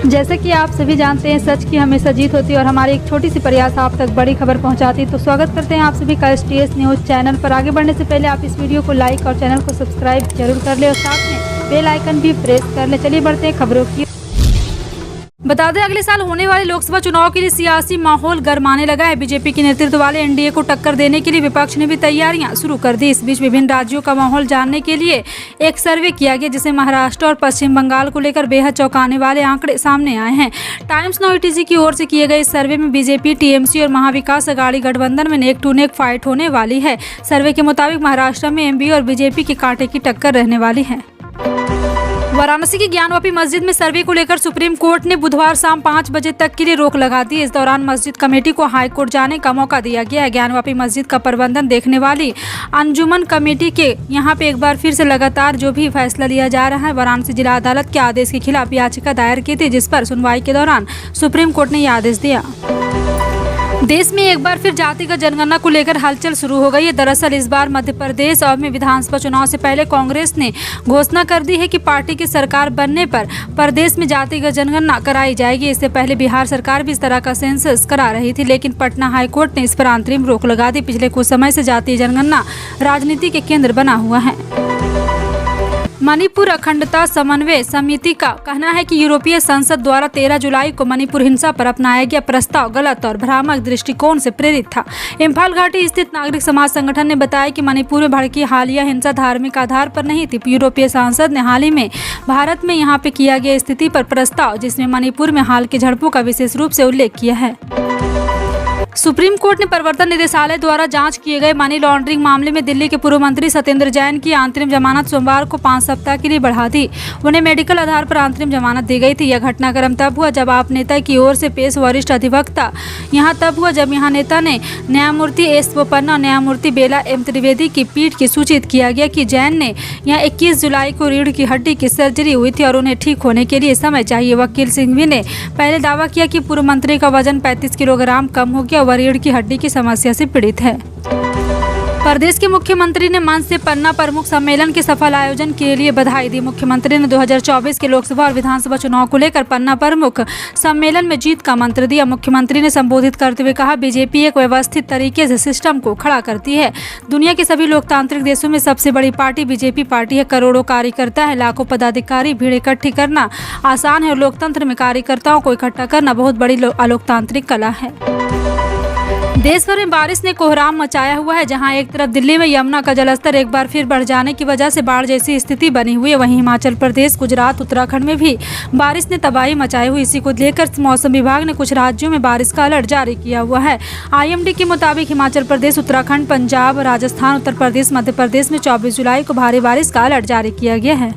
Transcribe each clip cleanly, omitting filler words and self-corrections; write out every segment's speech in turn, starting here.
जैसे कि आप सभी जानते हैं, सच की हमेशा जीत होती है और हमारी एक छोटी सी प्रयास आप तक बड़ी खबर पहुंचाती है। तो स्वागत करते हैं आप सभी का STS न्यूज़ चैनल पर। आगे बढ़ने से पहले आप इस वीडियो को लाइक और चैनल को सब्सक्राइब जरूर कर ले और साथ में बेल आइकन भी प्रेस कर ले। चलिए बढ़ते हैं खबरों की। बता दें, अगले साल होने वाले लोकसभा चुनाव के लिए सियासी माहौल गरमाने लगा है। बीजेपी के नेतृत्व वाले एनडीए को टक्कर देने के लिए विपक्ष ने भी तैयारियां शुरू कर दी। इस बीच विभिन्न राज्यों का माहौल जानने के लिए एक सर्वे किया गया, जिसे महाराष्ट्र और पश्चिम बंगाल को लेकर बेहद चौंकाने वाले आंकड़े सामने आए हैं। टाइम्स नाउ ETC की ओर से किए गए इस सर्वे में बीजेपी, TMC और महाविकास अघाड़ी गठबंधन में नेक टू नेक फाइट होने वाली है। सर्वे के मुताबिक महाराष्ट्र में MB और बीजेपी की कांटे की टक्कर रहने वाली है। वाराणसी की ज्ञानवापी मस्जिद में सर्वे को लेकर सुप्रीम कोर्ट ने बुधवार शाम 5 बजे तक के लिए रोक लगा दी। इस दौरान मस्जिद कमेटी को हाई कोर्ट जाने का मौका दिया गया है। ज्ञानवापी मस्जिद का प्रबंधन देखने वाली अंजुमन कमेटी के यहां पे एक बार फिर से लगातार जो भी फैसला लिया जा रहा है। वाराणसी जिला अदालत के आदेश के खिलाफ याचिका दायर की थी, जिस पर सुनवाई के दौरान सुप्रीम कोर्ट ने यह आदेश दिया। देश में एक बार फिर जातिगत जनगणना को लेकर हलचल शुरू हो गई है। दरअसल इस बार मध्य प्रदेश और में विधानसभा चुनाव से पहले कांग्रेस ने घोषणा कर दी है कि पार्टी की सरकार बनने पर प्रदेश में जातिगत जनगणना कराई जाएगी। इससे पहले बिहार सरकार भी इस तरह का सेंसस करा रही थी, लेकिन पटना हाईकोर्ट ने इस पर अंतरिम रोक लगा दी। पिछले कुछ समय से जातीय जनगणना राजनीति के केंद्र बना हुआ है। मणिपुर अखंडता समन्वय समिति का कहना है कि यूरोपीय संसद द्वारा 13 जुलाई को मणिपुर हिंसा पर अपनाया गया प्रस्ताव गलत और भ्रामक दृष्टिकोण से प्रेरित था। इम्फाल घाटी स्थित नागरिक समाज संगठन ने बताया कि मणिपुर में भड़की हालिया हिंसा धार्मिक आधार पर नहीं थी। यूरोपीय सांसद ने हाल ही में भारत में यहाँ पे किया गया स्थिति पर प्रस्ताव, जिसमें मणिपुर में हाल की झड़पों का विशेष रूप से उल्लेख किया है। सुप्रीम कोर्ट ने प्रवर्तन निदेशालय द्वारा जांच किए गए मनी लॉन्ड्रिंग मामले में दिल्ली के पूर्व मंत्री सत्येंद्र जैन की अंतरिम जमानत सोमवार को 5 सप्ताह के लिए बढ़ा दी। उन्हें मेडिकल आधार पर अंतरिम जमानत दी गई थी। यह घटनाक्रम तब हुआ जब आप नेता की ओर से पेश वरिष्ठ अधिवक्ता जब यहाँ नेता ने न्यायमूर्ति S बोपन्ना और न्यायमूर्ति बेला M त्रिवेदी की पीठ की सूचित किया गया कि जैन ने यहाँ 21 जुलाई को रीढ़ की हड्डी की सर्जरी हुई थी और उन्हें ठीक होने के लिए समय चाहिए। वकील सिंघवी ने पहले दावा किया कि पूर्व मंत्री का वजन 35 किलोग्राम कम हो गया। वह रीढ़ की हड्डी की समस्या से पीड़ित है। प्रदेश के मुख्यमंत्री ने मंच से पन्ना प्रमुख सम्मेलन के सफल आयोजन के लिए बधाई दी। मुख्यमंत्री ने 2024 के लोकसभा और विधानसभा चुनाव को लेकर पन्ना प्रमुख सम्मेलन में जीत का मंत्र दिया। मुख्यमंत्री ने संबोधित करते हुए कहा, बीजेपी एक व्यवस्थित तरीके से सिस्टम को खड़ा करती है। दुनिया के सभी लोकतांत्रिक देशों में सबसे बड़ी पार्टी बीजेपी पार्टी है। करोड़ों कार्यकर्ता है, लाखों पदाधिकारी, भीड़ इकट्ठी करना आसान है और लोकतंत्र में कार्यकर्ताओं को इकट्ठा करना बहुत बड़ी अलोकतांत्रिक कला है। देश भर में बारिश ने कोहराम मचाया हुआ है। जहां एक तरफ दिल्ली में यमुना का जलस्तर एक बार फिर बढ़ जाने की वजह से बाढ़ जैसी स्थिति बनी हुई है, वहीं हिमाचल प्रदेश, गुजरात, उत्तराखंड में भी बारिश ने तबाही मचाई हुई। इसी को लेकर मौसम विभाग ने कुछ राज्यों में बारिश का अलर्ट जारी किया हुआ है। IMD के मुताबिक हिमाचल प्रदेश, उत्तराखंड, पंजाब, राजस्थान, उत्तर प्रदेश, मध्य प्रदेश में 24 जुलाई को भारी बारिश का अलर्ट जारी किया गया है।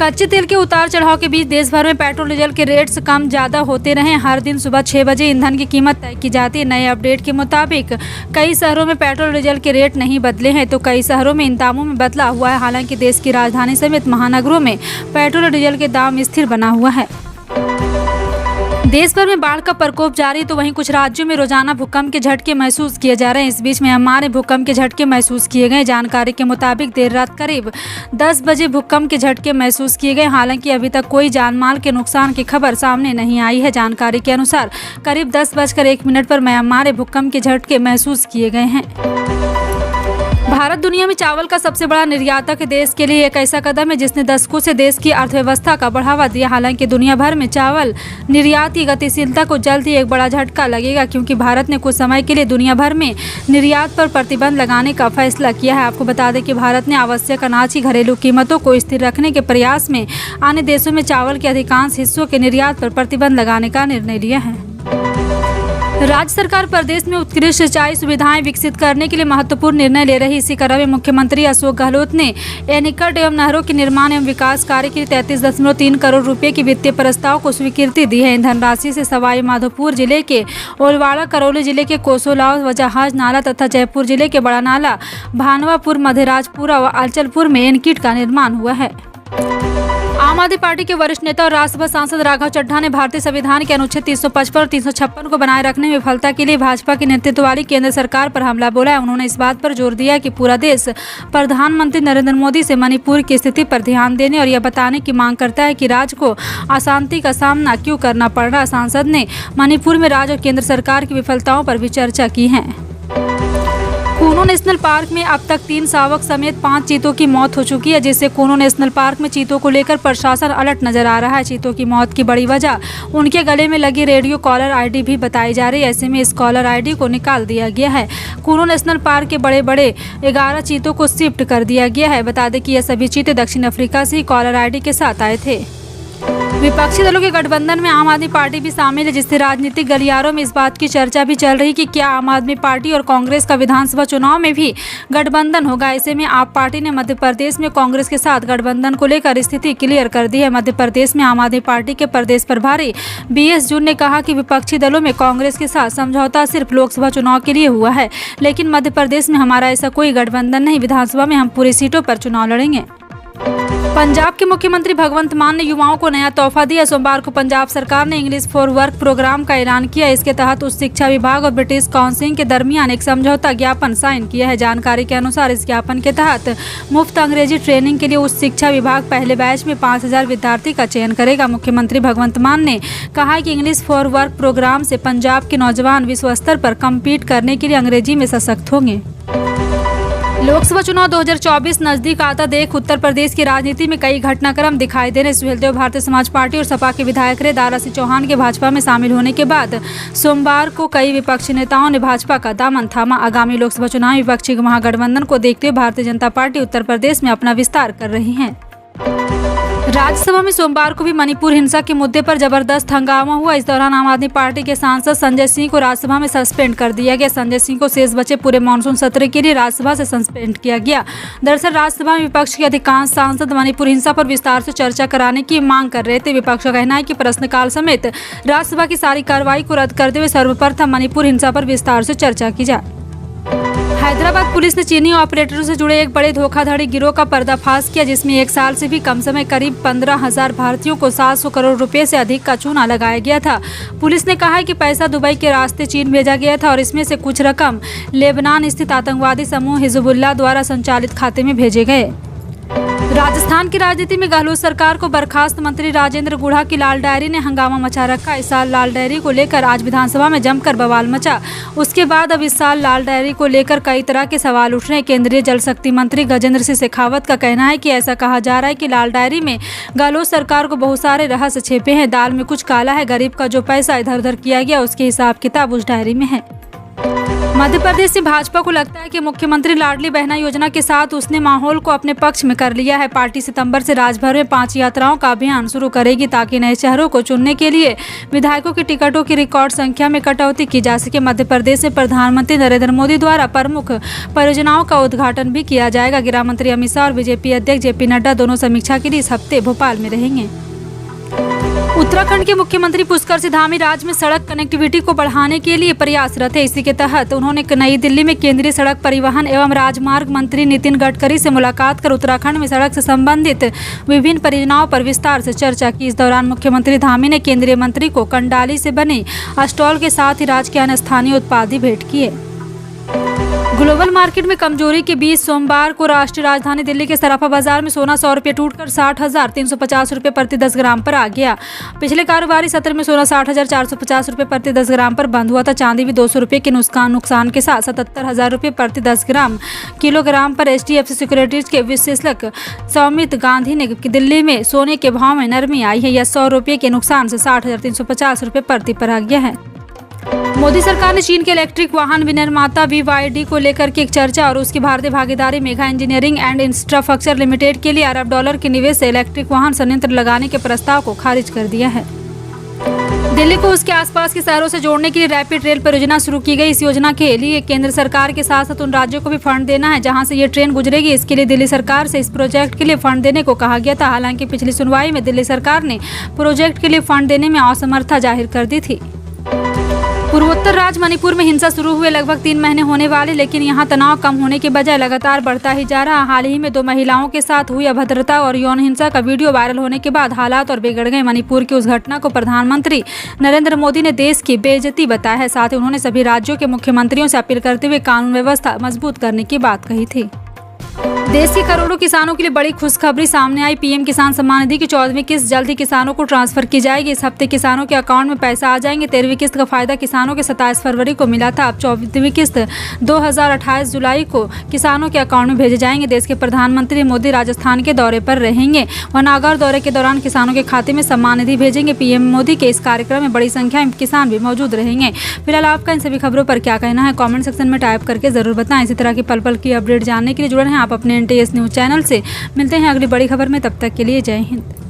कच्चे तेल के उतार चढ़ाव के बीच देश भर में पेट्रोल डीजल के रेट्स कम ज्यादा होते रहे। हर दिन सुबह 6 बजे ईंधन की कीमत तय की जाती है। नए अपडेट के मुताबिक कई शहरों में पेट्रोल डीजल के रेट नहीं बदले हैं, तो कई शहरों में इन दामों में बदला हुआ है। हालांकि देश की राजधानी समेत महानगरों में पेट्रोल और डीजल के दाम स्थिर बना हुआ है। देश भर में बाढ़ का प्रकोप जारी, तो वहीं कुछ राज्यों में रोजाना भूकंप के झटके महसूस किए जा रहे हैं। इस बीच म्यांमार में भूकंप के झटके महसूस किए गए। जानकारी के मुताबिक देर रात करीब 10 बजे भूकंप के झटके महसूस किए गए। हालांकि अभी तक कोई जानमाल के नुकसान की खबर सामने नहीं आई है। जानकारी के अनुसार करीब 10:01 पर म्यांमार में भूकंप के झटके महसूस किए गए हैं। भारत दुनिया में चावल का सबसे बड़ा निर्यातक देश के लिए एक ऐसा कदम है जिसने दशकों से देश की अर्थव्यवस्था का बढ़ावा दिया। हालांकि दुनिया भर में चावल निर्यात की गतिशीलता को जल्द ही एक बड़ा झटका लगेगा, क्योंकि भारत ने कुछ समय के लिए दुनिया भर में निर्यात पर प्रतिबंध लगाने का फैसला किया है। आपको बता दें कि भारत ने आवश्यक अनाज की घरेलू कीमतों को स्थिर रखने के प्रयास में अन्य देशों में चावल के अधिकांश हिस्सों के निर्यात पर प्रतिबंध लगाने का निर्णय लिया है। राज्य सरकार प्रदेश में उत्कृष्ट सिंचाई सुविधाएं विकसित करने के लिए महत्वपूर्ण निर्णय ले रही। इसी क्रम में मुख्यमंत्री अशोक गहलोत ने एनीकट एवं नहरों के निर्माण एवं विकास कार्य के लिए 33.3 करोड़ रुपए की वित्तीय प्रस्ताव को स्वीकृति दी है। इन धनराशि से सवाई माधोपुर जिले के ओलवाड़ा, करौली जिले के कोसोलाव व जहाज नाला तथा जयपुर जिले के बड़ा नाला, भानवापुर, मधेराजपुरा व आंचलपुर में एनीकट का निर्माण हुआ है। आम आदमी पार्टी के वरिष्ठ नेता और राज्यसभा सांसद राघव चड्ढा ने भारतीय संविधान के अनुच्छेद 355 और 356 को बनाए रखने में विफलता के लिए भाजपा के नेतृत्व वाली केंद्र सरकार पर हमला बोला है। उन्होंने इस बात पर जोर दिया कि पूरा देश प्रधानमंत्री नरेंद्र मोदी से मणिपुर की स्थिति पर ध्यान देने और यह बताने की मांग करता है कि राज्य को अशांति का सामना क्यों करना पड़ रहा है। सांसद ने मणिपुर में राज्य और केंद्र सरकार की विफलताओं पर भी चर्चा की है। कूनो नेशनल पार्क में अब तक 3 शावक समेत 5 चीतों की मौत हो चुकी है, जिससे कूनो नेशनल पार्क में चीतों को लेकर प्रशासन अलर्ट नजर आ रहा है। चीतों की मौत की बड़ी वजह उनके गले में लगी रेडियो कॉलर आईडी भी बताई जा रही है। ऐसे में इस कॉलर आईडी को निकाल दिया गया है। कूनो नेशनल पार्क के बड़े 11 चीतों को शिफ्ट कर दिया गया है। बता दें कि यह सभी चीते दक्षिण अफ्रीका से ही कॉलर आईडी के साथ आए थे। विपक्षी दलों के गठबंधन में आम आदमी पार्टी भी शामिल है, जिससे राजनीतिक गलियारों में इस बात की चर्चा भी चल रही कि क्या आम आदमी पार्टी और कांग्रेस का विधानसभा चुनाव में भी गठबंधन होगा। ऐसे में आप पार्टी ने मध्य प्रदेश में कांग्रेस के साथ गठबंधन को लेकर स्थिति क्लियर कर दी है। मध्य प्रदेश में आम आदमी पार्टी के प्रदेश प्रभारी BS जून ने कहा कि विपक्षी दलों में कांग्रेस के साथ समझौता सिर्फ लोकसभा चुनाव के लिए हुआ है, लेकिन मध्य प्रदेश में हमारा ऐसा कोई गठबंधन नहीं। विधानसभा में हम पूरी सीटों पर चुनाव लड़ेंगे। पंजाब के मुख्यमंत्री भगवंत मान ने युवाओं को नया तोहफा दिया। सोमवार को पंजाब सरकार ने इंग्लिश फॉर वर्क प्रोग्राम का ऐलान किया। इसके तहत उच्च शिक्षा विभाग और ब्रिटिश काउंसिल के दरमियान एक समझौता ज्ञापन साइन किया है। जानकारी के अनुसार इस ज्ञापन के तहत मुफ्त अंग्रेजी ट्रेनिंग के लिए उच्च शिक्षा विभाग पहले बैच में 5000 विद्यार्थी का चयन करेगा। मुख्यमंत्री भगवंत मान ने कहा कि इंग्लिश फॉर वर्क प्रोग्राम से पंजाब के नौजवान विश्व स्तर पर कम्पीट करने के लिए अंग्रेजी में सशक्त होंगे। लोकसभा चुनाव 2024 नजदीक आता देख उत्तर प्रदेश की राजनीति में कई घटनाक्रम दिखाई दे रहे। सुहेलदेव भारतीय समाज पार्टी और सपा के विधायक रहे। दारा सिंह चौहान के भाजपा में शामिल होने के बाद सोमवार को कई विपक्षी नेताओं ने भाजपा का दामन थामा। आगामी लोकसभा चुनाव में विपक्षी महागठबंधन को देखते हुए भारतीय जनता पार्टी उत्तर प्रदेश में अपना विस्तार कर रही है। राज्यसभा में सोमवार को भी मणिपुर हिंसा के मुद्दे पर जबरदस्त हंगामा हुआ। इस दौरान आम आदमी पार्टी के सांसद संजय सिंह को राज्यसभा में सस्पेंड कर दिया गया। संजय सिंह को शेष बचे पूरे मानसून सत्र के लिए राज्यसभा से सस्पेंड किया गया। दरअसल राज्यसभा में विपक्ष के अधिकांश सांसद मणिपुर हिंसा पर विस्तार से चर्चा कराने की मांग कर रहे थे। विपक्ष का कहना है कि प्रश्नकाल समेत राज्यसभा की सारी कार्रवाई को रद्द करते हुए सर्वप्रथम मणिपुर हिंसा पर विस्तार से चर्चा की जाए। हैदराबाद पुलिस ने चीनी ऑपरेटरों से जुड़े एक बड़े धोखाधड़ी गिरोह का पर्दाफाश किया, जिसमें 1 साल से भी कम समय करीब 15,000 भारतीयों को 700 करोड़ रुपए से अधिक का चूना लगाया गया था। पुलिस ने कहा है कि पैसा दुबई के रास्ते चीन भेजा गया था और इसमें से कुछ रकम लेबनान स्थित आतंकवादी समूह हिजबुल्लाह द्वारा संचालित खाते में भेजे गए। राजस्थान की राजनीति में गहलोत सरकार को बर्खास्त मंत्री राजेंद्र गुढ़ा की लाल डायरी ने हंगामा मचा रखा। इस साल लाल डायरी को लेकर आज विधानसभा में जमकर बवाल मचा। उसके बाद अब इस साल लाल डायरी को लेकर कई तरह के सवाल उठ रहे हैं। केंद्रीय जल शक्ति मंत्री गजेंद्र सिंह शेखावत का कहना है कि ऐसा कहा जा रहा है कि लाल डायरी में गहलोत सरकार को बहुत सारे रहस्य छिपे हैं। दाल में कुछ काला है। गरीब का जो पैसा इधर उधर किया गया उसके हिसाब किताब उस डायरी में है। मध्य प्रदेश से भाजपा को लगता है कि मुख्यमंत्री लाडली बहना योजना के साथ उसने माहौल को अपने पक्ष में कर लिया है। पार्टी सितंबर से राज्यभर में 5 यात्राओं का अभियान शुरू करेगी ताकि नए चेहरों को चुनने के लिए विधायकों की टिकटों की रिकॉर्ड संख्या में कटौती की जा सके। मध्य प्रदेश में प्रधानमंत्री नरेंद्र मोदी द्वारा प्रमुख परियोजनाओं का उद्घाटन भी किया जाएगा। गृह मंत्री अमित शाह और बीजेपी अध्यक्ष JP नड्डा दोनों समीक्षा के लिए इस हफ्ते भोपाल में रहेंगे। उत्तराखंड के मुख्यमंत्री पुष्कर सिंह धामी राज्य में सड़क कनेक्टिविटी को बढ़ाने के लिए प्रयासरत है। इसी के तहत उन्होंने नई दिल्ली में केंद्रीय सड़क परिवहन एवं राजमार्ग मंत्री नितिन गडकरी से मुलाकात कर उत्तराखंड में सड़क से संबंधित विभिन्न परियोजनाओं पर विस्तार से चर्चा की। इस दौरान मुख्यमंत्री धामी ने केंद्रीय मंत्री को कंडाली से बने स्टॉल के साथ ही राज्य के अन्य स्थानीय उत्पाद भी भेंट किए। ग्लोबल मार्केट में कमजोरी के बीच सोमवार को राष्ट्रीय राजधानी दिल्ली के सराफा बाजार में सोना 100 रुपये टूटकर 60,350 रुपये प्रति 10 ग्राम पर आ गया। पिछले कारोबारी सत्र में सोना 60,450 रुपये प्रति 10 ग्राम पर बंद हुआ था। चांदी भी 200 रुपये के नुकसान के साथ 77,000 रुपये प्रति 10 किलोग्राम पर। HDFC सिक्योरिटीज के विश्लेषक सौमित गांधी ने दिल्ली में सोने के भाव में नरमी आई है। यह 100 रुपये के नुकसान से 60,350 रुपये प्रति पर आ गया है। मोदी सरकार ने चीन के इलेक्ट्रिक वाहन विनिर्माता BYD को लेकर के एक चर्चा और उसकी भारतीय भागीदारी Megha engineering and infrastructure limited के लिए अरब डॉलर के निवेश से इलेक्ट्रिक वाहन संयंत्र लगाने के प्रस्ताव को खारिज कर दिया है। दिल्ली को उसके आसपास के शहरों से जोड़ने के लिए रैपिड रेल परियोजना शुरू की गई। इस योजना के लिए केंद्र सरकार के साथ साथ उन राज्यों को भी फंड देना है जहां से ये ट्रेन गुजरेगी। इसके लिए दिल्ली सरकार से इस प्रोजेक्ट के लिए फंड देने को कहा गया था। हालांकि पिछली सुनवाई में दिल्ली सरकार ने प्रोजेक्ट के लिए फंड देने में असमर्थता जाहिर कर दी थी। पूर्वोत्तर राज्य मणिपुर में हिंसा शुरू हुए लगभग 3 महीने होने वाले, लेकिन यहां तनाव कम होने के बजाय लगातार बढ़ता ही जा रहा। हाल ही में 2 महिलाओं के साथ हुई अभद्रता और यौन हिंसा का वीडियो वायरल होने के बाद हालात और बिगड़ गए। मणिपुर की उस घटना को प्रधानमंत्री नरेंद्र मोदी ने देश की बेइज्जती बताया है। साथ ही उन्होंने सभी राज्यों के मुख्यमंत्रियों से अपील करते हुए कानून व्यवस्था मजबूत करने की बात कही थी। देश के करोड़ों किसानों के लिए बड़ी खुशखबरी सामने आई। पीएम किसान सम्मान निधि की 14वीं किस्त जल्द ही किसानों को ट्रांसफर की जाएगी। इस हफ्ते किसानों के अकाउंट में पैसा आ जाएंगे। 13वीं किस्त का फायदा किसानों के 27 फरवरी को मिला था। अब 14वीं किस्त 2028 जुलाई को किसानों के अकाउंट में भेजे जाएंगे। देश के प्रधानमंत्री मोदी राजस्थान के दौरे पर रहेंगे और नागौर दौरे के दौरान किसानों के खाते में सम्मान निधि भेजेंगे। पीएम मोदी के इस कार्यक्रम में बड़ी संख्या में किसान भी मौजूद रहेंगे। फिलहाल आपका इन सभी खबरों पर क्या कहना है, कमेंट सेक्शन में टाइप करके जरूर बताएं। इसी तरह की पल पल की अपडेट जानने के लिए जुड़े हैं आप अपने NTS न्यूज़ चैनल से। मिलते हैं अगली बड़ी खबर में, तब तक के लिए जय हिंद।